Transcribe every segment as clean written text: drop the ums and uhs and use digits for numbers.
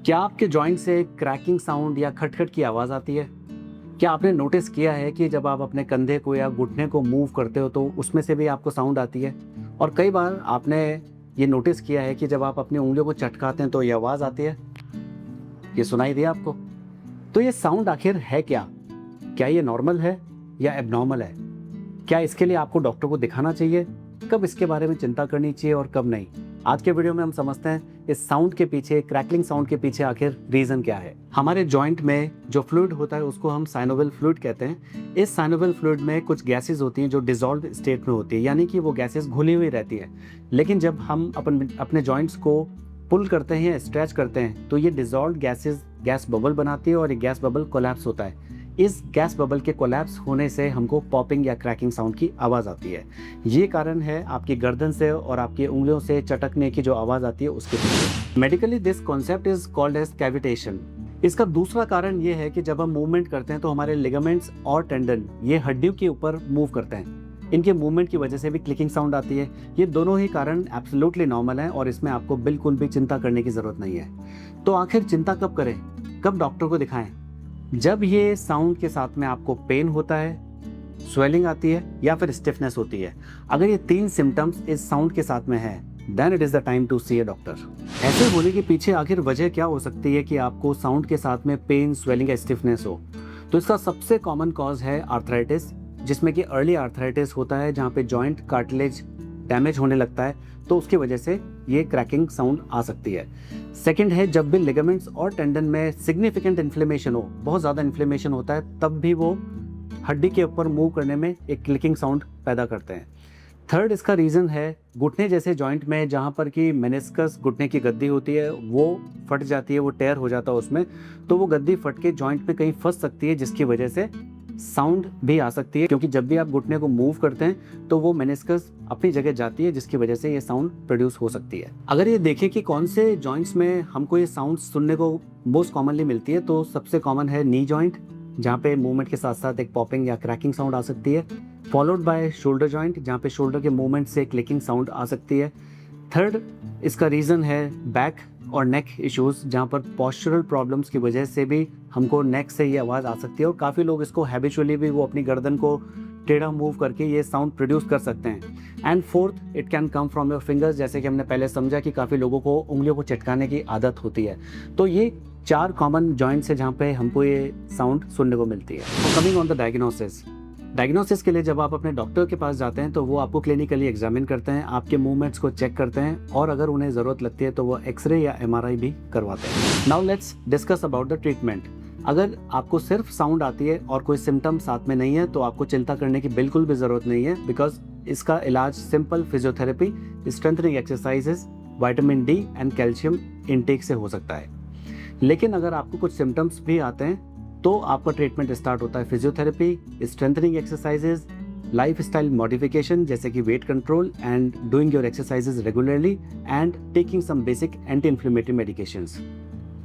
क्या आपके जॉइंट से क्रैकिंग साउंड या खटखट की आवाज़ आती है? क्या आपने नोटिस किया है कि जब आप अपने कंधे को या घुटने को मूव करते हो तो उसमें से भी आपको साउंड आती है? और कई बार आपने ये नोटिस किया है कि जब आप अपनी उँगलियों को चटकाते हैं तो ये आवाज़ आती है? ये सुनाई दिया आपको? तो ये साउंड आखिर है क्या? क्या ये नॉर्मल है या एबनॉर्मल है? क्या इसके लिए आपको डॉक्टर को दिखाना चाहिए? कब इसके बारे में चिंता करनी चाहिए और कब नहीं? आज के वीडियो में हम समझते हैं इस साउंड के पीछे, क्रैकलिंग साउंड के पीछे आखिर रीजन क्या है। हमारे जॉइंट में जो फ्लूइड होता है उसको हम साइनोवियल फ्लूइड कहते हैं। इस साइनोवियल फ्लूइड में कुछ गैसेस होती हैं जो डिसॉल्व स्टेट में होती है, यानी कि वो गैसेस घुली हुई रहती है। लेकिन जब हम अपने जॉइंट्स को पुल करते हैं, स्ट्रेच करते हैं, तो ये डिसॉल्व गैसेस गैस बबल बनाती है और ये गैस बबल कोलैप्स होता है। इस गैस बबल के कोलैप्स होने से हमको पॉपिंग या क्रैकिंग साउंड की आवाज़ आती है। ये कारण है आपकी गर्दन से और आपकी उंगलियों से चटकने की जो आवाज़ आती है उसके पीछे। Medically this concept is called as cavitation. इसका दूसरा कारण ये है कि जब हम मूवमेंट करते हैं तो हमारे लिगामेंट्स और टेंडन ये हड्डियों के ऊपर मूव करते हैं। इनके मूवमेंट की वजह से भी क्लिकिंग साउंड आती है। ये दोनों ही कारण एब्सोल्युटली नॉर्मल हैं और इसमें आपको बिल्कुल भी चिंता करने की ज़रूरत नहीं है। तो आखिर चिंता कब करें, कब डॉक्टर को दिखाएं? जब ये साउंड के साथ में आपको पेन होता है, स्वेलिंग आती है या फिर स्टिफनेस होती है। अगर ये तीन सिम्टम्स इस साउंड के साथ में है, then it is the time to see a doctor. ऐसे होने के पीछे आखिर वजह क्या हो सकती है कि आपको साउंड के साथ में पेन, स्वेलिंग या स्टिफनेस हो? तो इसका सबसे कॉमन कॉज है आर्थराइटिस, जिसमें कि अर्ली आर्थराइटिस होता है, जहाँ पे जॉइंट कार्टिलेज डैमेज होने लगता है, तो उसकी वजह से ये क्रैकिंग साउंड आ सकती है। सेकंड है जब भी लिगामेंट्स और टेंडन में सिग्निफिकेंट इन्फ्लेमेशन हो, बहुत ज़्यादा इन्फ्लेमेशन होता है, तब भी वो हड्डी के ऊपर मूव करने में एक क्लिकिंग साउंड पैदा करते हैं। थर्ड इसका रीज़न है घुटने जैसे जॉइंट में, जहाँ पर कि मेनिस्कस घुटने की गद्दी होती है वो फट जाती है, वो टेयर हो जाता है उसमें, तो वो गद्दी फट के जॉइंट में कहीं फंस सकती है, जिसकी वजह से साउंड भी आ सकती है। क्योंकि जब भी आप घुटने को मूव करते हैं तो वो मेनिस्कस अपनी जगह जाती है, जिसकी वजह से ये साउंड प्रोड्यूस हो सकती है। अगर ये देखें कि कौन से जॉइंट्स में हमको ये साउंड सुनने को मोस्ट कॉमनली मिलती है, तो सबसे कॉमन है नी जॉइंट, जहाँ पे मूवमेंट के साथ साथ एक पॉपिंग या क्रैकिंग साउंड आ सकती है। फॉलोड बाय शोल्डर जॉइंट, जहाँ पे शोल्डर के मूवमेंट से क्लिकिंग साउंड आ सकती है। थर्ड इसका रीज़न है बैक और नेक इश्यूज, जहाँ पर पॉस्चरल प्रॉब्लम्स की वजह से भी हमको नेक से ये आवाज़ आ सकती है। और काफ़ी लोग इसको हैबिचुअली भी वो अपनी गर्दन को टेढ़ा मूव करके ये साउंड प्रोड्यूस कर सकते हैं। And fourth it can come from your fingers, जैसे कि हमने पहले समझा कि काफ़ी लोगों को उंगलियों को चटकाने की आदत होती है। तो ये चार कॉमन जॉइंट्स है जहाँ पे हमको ये साउंड सुनने को मिलती है। कमिंग ऑन द डायग्नोसिस के लिए जब आप अपने डॉक्टर के पास जाते हैं तो वो आपको क्लिनिकली एग्जामिन करते हैं, आपके मूवमेंट्स को चेक करते हैं और अगर उन्हें ज़रूरत लगती है तो वो एक्सरे या एमआरआई भी करवाते हैं। Now let's discuss about the treatment. अगर आपको सिर्फ साउंड आती है और कोई सिम्टम साथ में नहीं है तो आपको चिंता करने की बिल्कुल भी ज़रूरत नहीं है, बिकॉज इसका इलाज simple physiotherapy, strengthening exercises, vitamin D and calcium intake से हो सकता है। लेकिन अगर आपको कुछ सिम्टम्स भी आते हैं तो आपका ट्रीटमेंट स्टार्ट होता है physiotherapy, strengthening exercises, lifestyle modification जैसे कि weight control and doing your exercises regularly and taking some basic anti inflammatory medications.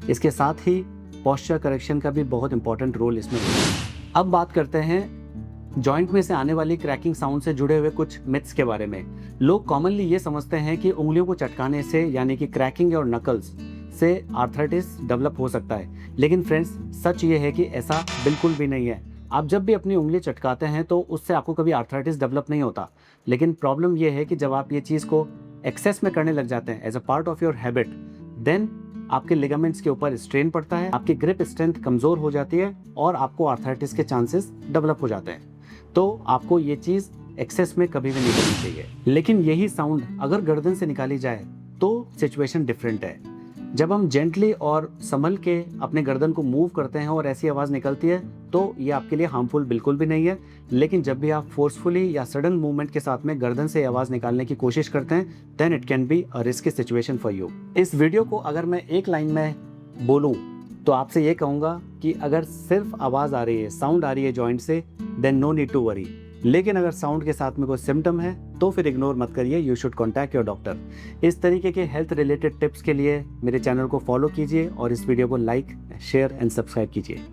इसके साथ ही पॉस्चर करेक्शन का भी बहुत इंपॉर्टेंट रोल इसमें होता है। अब बात करते हैं जॉइंट में से आने वाली क्रैकिंग साउंड से जुड़े हुए कुछ मिथ्स के बारे में। लोग कॉमनली ये समझते हैं कि उंगलियों को चटकाने से, यानी कि क्रैकिंग और नकल्स से आर्थराइटिस डेवलप हो सकता है। लेकिन फ्रेंड्स, सच ये है कि ऐसा बिल्कुल भी नहीं है। आप जब भी अपनी उंगली चटकाते हैं तो उससे आपको कभी आर्थराइटिस डेवलप नहीं होता। लेकिन प्रॉब्लम ये है कि जब आप ये चीज़ को एक्सेस में करने लग जाते हैं as a part of your habit, then आपके लिगामेंट्स के ऊपर स्ट्रेन पड़ता है, आपकी ग्रिप स्ट्रेंथ कमज़ोर हो जाती है और आपको आर्थराइटिस के चांसेस डेवलप हो जाते हैं। तो आपको ये चीज़ एक्सेस में कभी भी नहीं करनी चाहिए। लेकिन यही साउंड अगर गर्दन से निकाली जाए तो सिचुएशन डिफरेंट है। जब हम जेंटली और संभल के अपने गर्दन को मूव करते हैं और ऐसी आवाज़ निकलती है तो ये आपके लिए हार्मफुल बिल्कुल भी नहीं है। लेकिन जब भी आप फोर्सफुली या सडन मूवमेंट के साथ में गर्दन से आवाज़ निकालने की कोशिश करते हैं, then it can be a risky situation for you. इस वीडियो को अगर मैं एक लाइन में बोलूँ तो आपसे ये कहूँगा कि अगर सिर्फ आवाज़ आ रही है, साउंड आ रही है जॉइंट से, then no need to worry. लेकिन अगर साउंड के साथ में कोई सिम्टम है तो फिर इग्नोर मत करिए, you should contact your doctor. इस तरीके के हेल्थ रिलेटेड टिप्स के लिए मेरे चैनल को फॉलो कीजिए और इस वीडियो को लाइक, शेयर एंड सब्सक्राइब कीजिए।